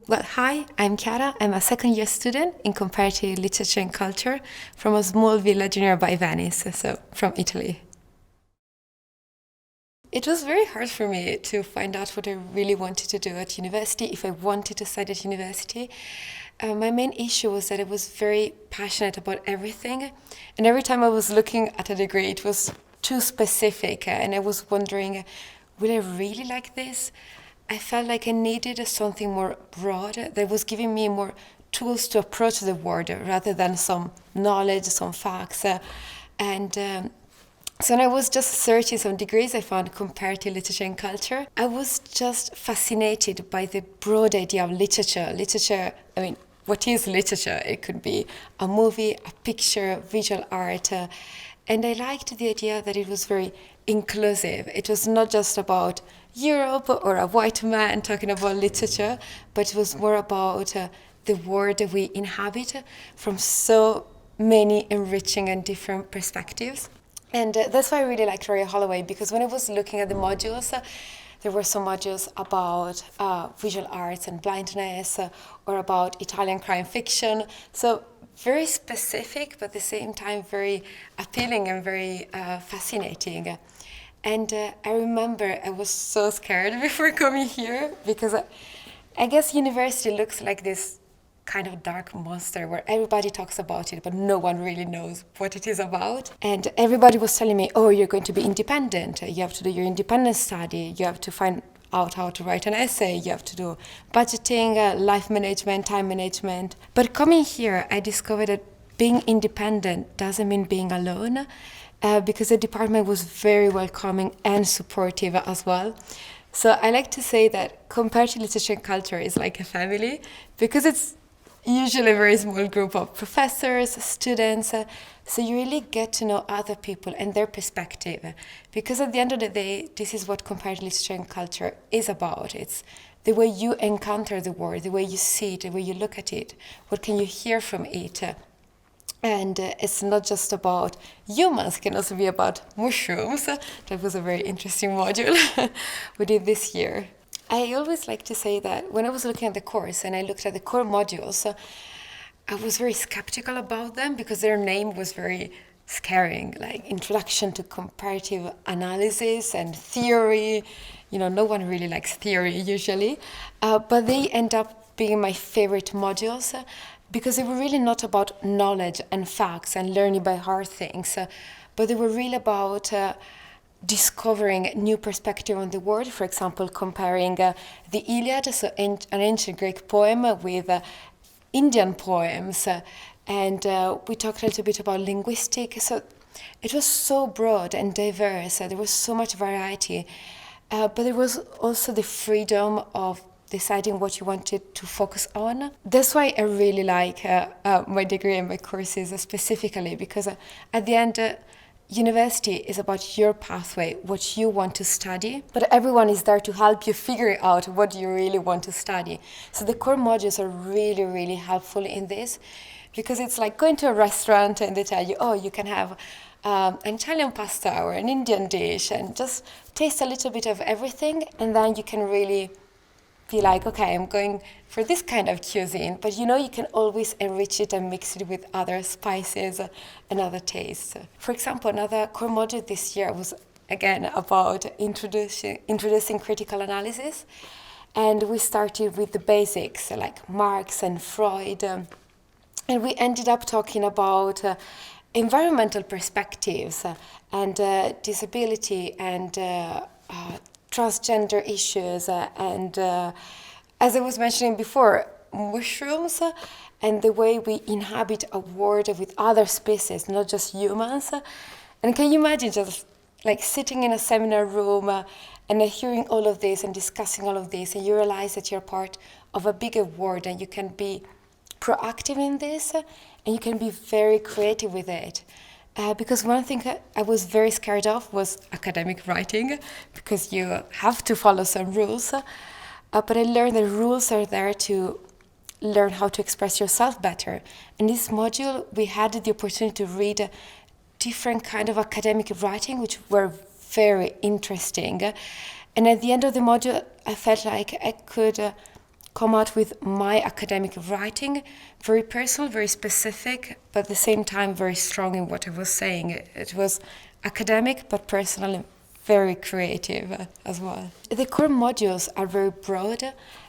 Well, hi, I'm Chiara. I'm a second year student in Comparative Literature and Culture from a small village nearby Venice, so from Italy. It was very hard for me to find out what I really wanted to do at university, if I wanted to study at university. My main issue was that I was very passionate about everything, and every time I was looking at a degree, it was too specific, and I was wondering, will I really like this? I felt like I needed something more broad that was giving me more tools to approach the world rather than some knowledge, some facts. So when I was just searching some degrees, I found comparative literature and culture. I was just fascinated by the broad idea of literature. Literature, I mean, what is literature? It could be a movie, a picture, visual art. And I liked the idea that it was very inclusive. It was not just about Europe or a white man talking about literature, but it was more about the world that we inhabit from so many enriching and different perspectives. And that's why I really liked Holloway, because when I was looking at the modules, there were some modules about visual arts and blindness, or about Italian crime fiction. So very specific, but at the same time very appealing and very fascinating. And I remember I was so scared before coming here, because I guess university looks like this kind of dark monster where everybody talks about it, but no one really knows what it is about. And everybody was telling me, oh, you're going to be independent. You have to do your independent study. You have to find out how to write an essay. You have to do budgeting, life management, time management. But coming here, I discovered that being independent doesn't mean being alone, because the department was very welcoming and supportive as well. So I like to say that comparative literature and culture is like a family, because it's usually a very small group of professors, students, so you really get to know other people and their perspective. Because at the end of the day, this is what comparative literature and culture is about. It's the way you encounter the world, the way you see it, the way you look at it, what can you hear from it. And it's not just about humans, it can also be about mushrooms. That was a very interesting module we did this year. I always like to say that when I was looking at the course and I looked at the core modules, I was very skeptical about them because their name was very scaring, like Introduction to Comparative Analysis and Theory. You know, no one really likes theory usually, but they end up being my favorite modules because they were really not about knowledge and facts and learning by heart things, but they were really about discovering new perspective on the world. For example, comparing the Iliad, so an ancient Greek poem, with Indian poems, and we talked a little bit about linguistics. So it was so broad and diverse. There was so much variety, but there was also the freedom of deciding what you wanted to focus on. That's why I really like my degree and my courses specifically, because at the end, university is about your pathway, what you want to study, but everyone is there to help you figure out what you really want to study. So the core modules are really, really helpful in this, because it's like going to a restaurant and they tell you, oh, you can have an Italian pasta or an Indian dish, and just taste a little bit of everything, and then you can really be like, okay, I'm going for this kind of cuisine, but you know you can always enrich it and mix it with other spices and other tastes. For example, another core module this year was, again, about introducing critical analysis, and we started with the basics, like Marx and Freud, and we ended up talking about environmental perspectives and disability and transgender issues, and as I was mentioning before, mushrooms and the way we inhabit a world with other species, not just humans. And can you imagine just like sitting in a seminar room and hearing all of this and discussing all of this, and you realize that you're part of a bigger world and you can be proactive in this and you can be very creative with it. Because one thing I was very scared of was academic writing, because you have to follow some rules. But I learned that rules are there to learn how to express yourself better. In this module, we had the opportunity to read different kind of academic writing, which were very interesting. And at the end of the module, I felt like I could come out with my academic writing, very personal, very specific, but at the same time very strong in what I was saying. It was academic but personal and very creative as well. The core modules are very broad.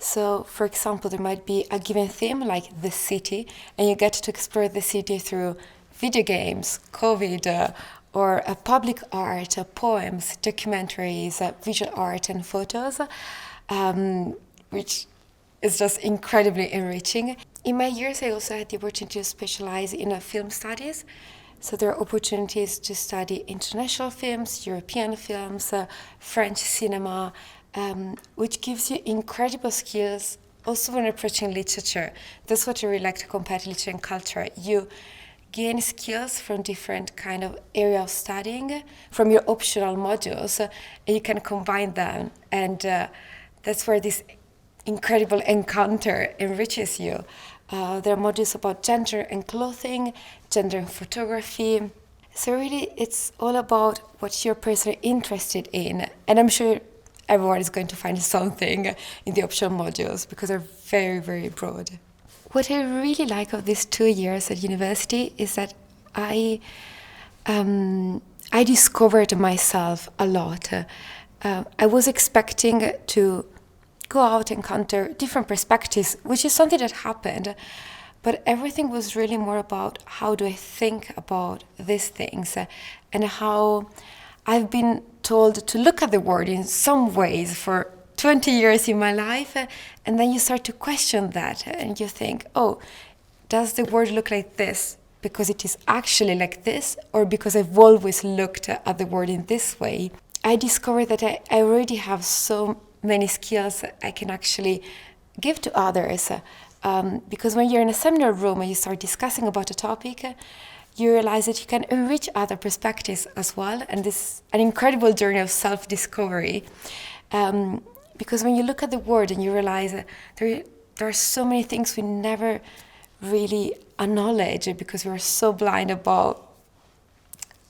So, for example, there might be a given theme like the city, and you get to explore the city through video games, COVID, or public art, poems, documentaries, visual art, and photos, which is just incredibly enriching. In my years, I also had the opportunity to specialize in film studies. So there are opportunities to study international films, European films, French cinema, which gives you incredible skills also when approaching literature. That's what I really like to comparative literature and culture. You gain skills from different kind of area of studying, from your optional modules, and you can combine them. And that's where this incredible encounter enriches you. There are modules about gender and clothing, gender and photography. So really, it's all about what you're personally interested in. And I'm sure everyone is going to find something in the optional modules because they're very, very broad. What I really like of these 2 years at university is that I discovered myself a lot. I was expecting to go out and encounter different perspectives, which is something that happened. But everything was really more about how do I think about these things and how I've been told to look at the world in some ways for 20 years in my life, and then you start to question that and you think, oh, does the world look like this because it is actually like this, or because I've always looked at the world in this way? I discovered that I already have so many skills I can actually give to others, because when you're in a seminar room and you start discussing about a topic, you realize that you can enrich other perspectives as well, and this is an incredible journey of self-discovery. Because when you look at the world and you realize that there are so many things we never really acknowledge because we're so blind about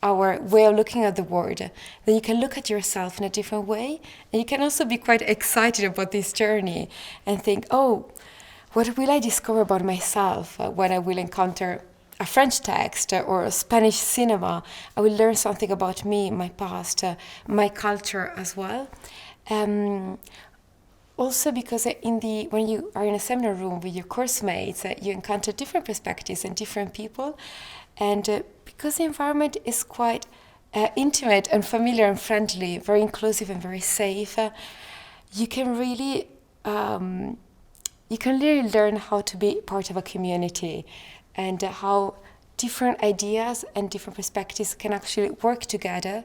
our way of looking at the world, then you can look at yourself in a different way, and you can also be quite excited about this journey and think, oh, what will I discover about myself when I will encounter a French text or a Spanish cinema? I will learn something about me, my past, my culture as well. Also because when you are in a seminar room with your course mates, you encounter different perspectives and different people, and because the environment is quite intimate and familiar and friendly, very inclusive and very safe, you can really learn how to be part of a community, and how different ideas and different perspectives can actually work together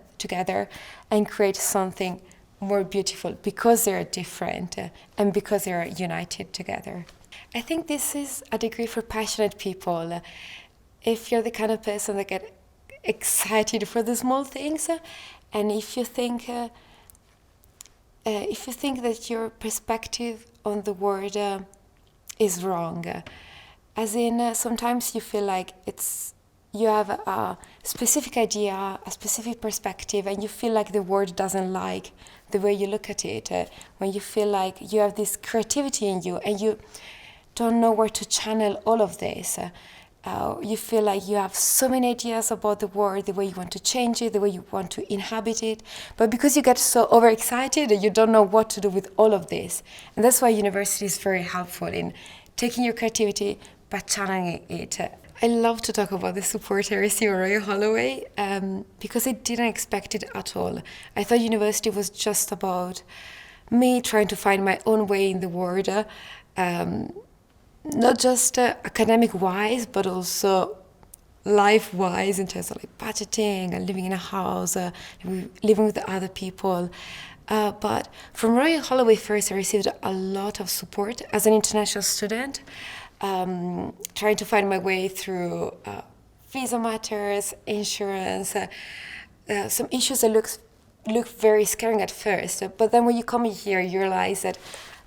and create something more beautiful because they're different and because they are united together. I think this is a degree for passionate people. If you're the kind of person that get excited for the small things, and if you think that your perspective on the world is wrong, as in sometimes you feel like you have a specific idea, a specific perspective, and you feel like the world doesn't like the way you look at it, when you feel like you have this creativity in you and you don't know where to channel all of this. You feel like you have so many ideas about the world, the way you want to change it, the way you want to inhabit it, but because you get so overexcited, you don't know what to do with all of this. And that's why university is very helpful in taking your creativity but channeling it. I love to talk about the support I received at Royal Holloway because I didn't expect it at all. I thought university was just about me trying to find my own way in the world, not just academic-wise, but also life-wise in terms of like budgeting and living in a house, living with other people. But from Royal Holloway first, I received a lot of support as an international student. Trying to find my way through visa matters, insurance, some issues that look very scary at first. But then when you come here, you realize that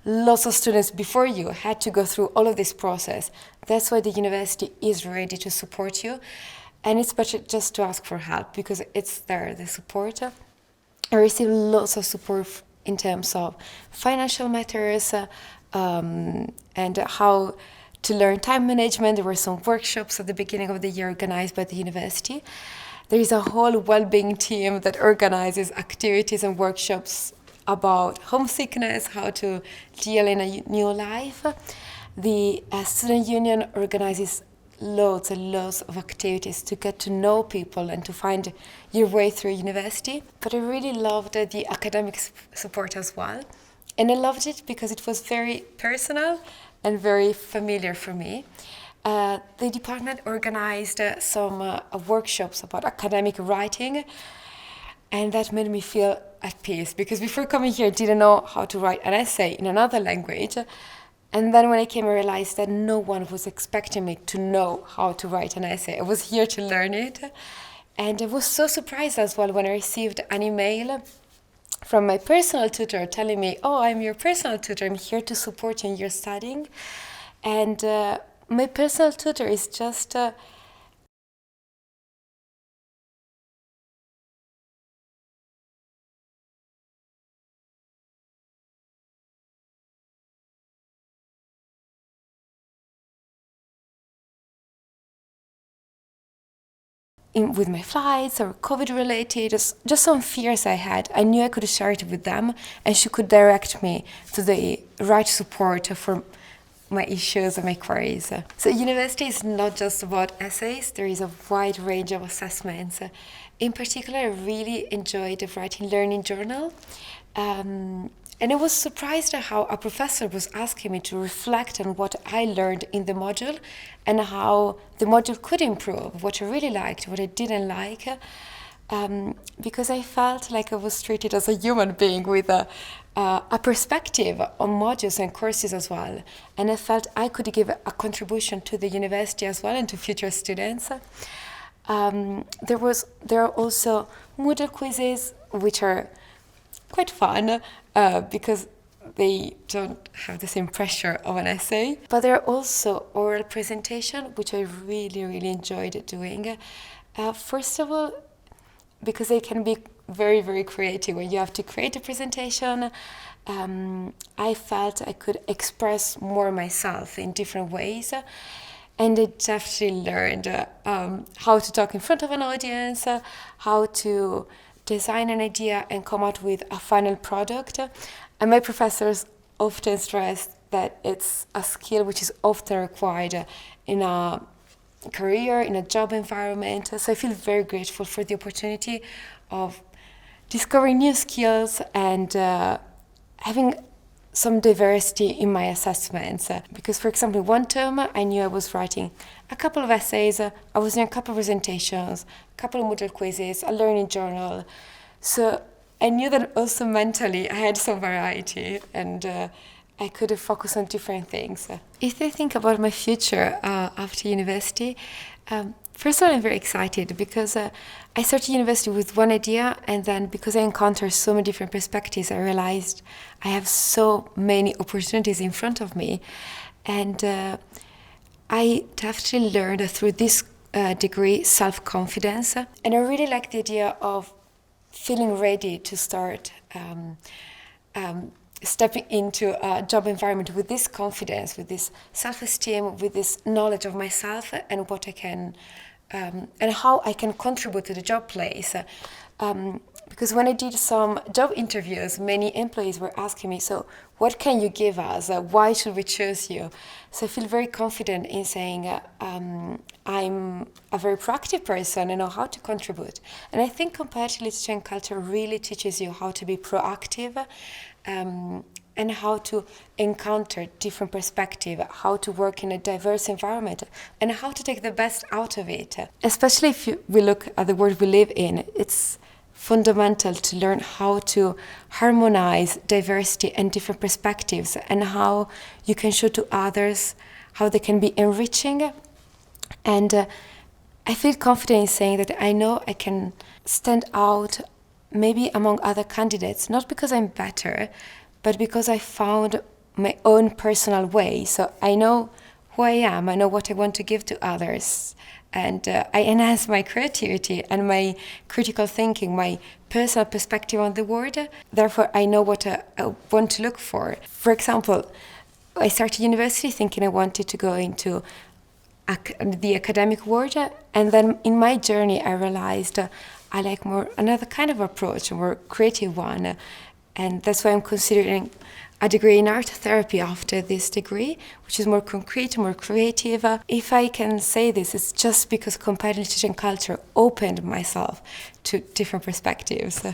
lots of students before you had to go through all of this process. That's why the university is ready to support you. And it's better just to ask for help because it's there, the support. I received lots of support in terms of financial matters, and how to learn time management. There were some workshops at the beginning of the year organized by the university. There is a whole well-being team that organizes activities and workshops about homesickness, how to deal in a new life. The student union organizes loads and loads of activities to get to know people and to find your way through university. But I really loved the academic support as well. And I loved it because it was very personal and very familiar for me. The department organized some workshops about academic writing, and that made me feel at peace, because before coming here I didn't know how to write an essay in another language. And then when I came, I realized that no one was expecting me to know how to write an essay. I was here to learn it. And I was so surprised as well when I received an email from my personal tutor telling me, oh, I'm your personal tutor, I'm here to support you in your studying. And my personal tutor is just with my flights or COVID related, just some fears I had. I knew I could share it with them and she could direct me to the right support for my issues and my queries. So university is not just about essays, there is a wide range of assessments. In particular, I really enjoyed writing learning journal. And I was surprised at how a professor was asking me to reflect on what I learned in the module and how the module could improve, what I really liked, what I didn't like, because I felt like I was treated as a human being with a perspective on modules and courses as well. And I felt I could give a contribution to the university as well and to future students. There are also Moodle quizzes, which are quite fun because they don't have the same pressure of an essay. But there are also oral presentation, which I really, really enjoyed doing. First of all, because they can be very, very creative. When you have to create a presentation, I felt I could express more myself in different ways. And I definitely learned how to talk in front of an audience, how to design an idea and come out with a final product. And my professors often stress that it's a skill which is often required in a career, in a job environment. So I feel very grateful for the opportunity of discovering new skills and having some diversity in my assessments. Because, for example, one term I knew I was writing a couple of essays, I was doing a couple of presentations, a couple of Moodle quizzes, a learning journal. So I knew that also mentally I had some variety and I could focus on different things. If I think about my future after university, first of all, I'm very excited because I started university with one idea, and then because I encountered so many different perspectives, I realized I have so many opportunities in front of me. And I definitely learned through this degree self-confidence. And I really like the idea of feeling ready to start stepping into a job environment with this confidence, with this self-esteem, with this knowledge of myself and what I can, and how I can contribute to the job place. Because when I did some job interviews, many employees were asking me, so what can you give us? Why should we choose you? So I feel very confident in saying I'm a very proactive person and know how to contribute. And I think comparative literature and culture really teaches you how to be proactive and how to encounter different perspectives, how to work in a diverse environment, and how to take the best out of it. Especially if we look at the world we live in, it's fundamental to learn how to harmonize diversity and different perspectives and how you can show to others how they can be enriching. And I feel confident in saying that I know I can stand out maybe among other candidates, not because I'm better, but because I found my own personal way. So I know who I am, I know what I want to give to others. And I enhance my creativity and my critical thinking, my personal perspective on the world. Therefore, I know what I want to look for. For example, I started university thinking I wanted to go into the academic world, and then in my journey I realized I like more another kind of approach, a more creative one, and that's why I'm considering a degree in art therapy after this degree, which is more concrete, more creative. If I can say this, it's just because comparative literature and culture opened myself to different perspectives.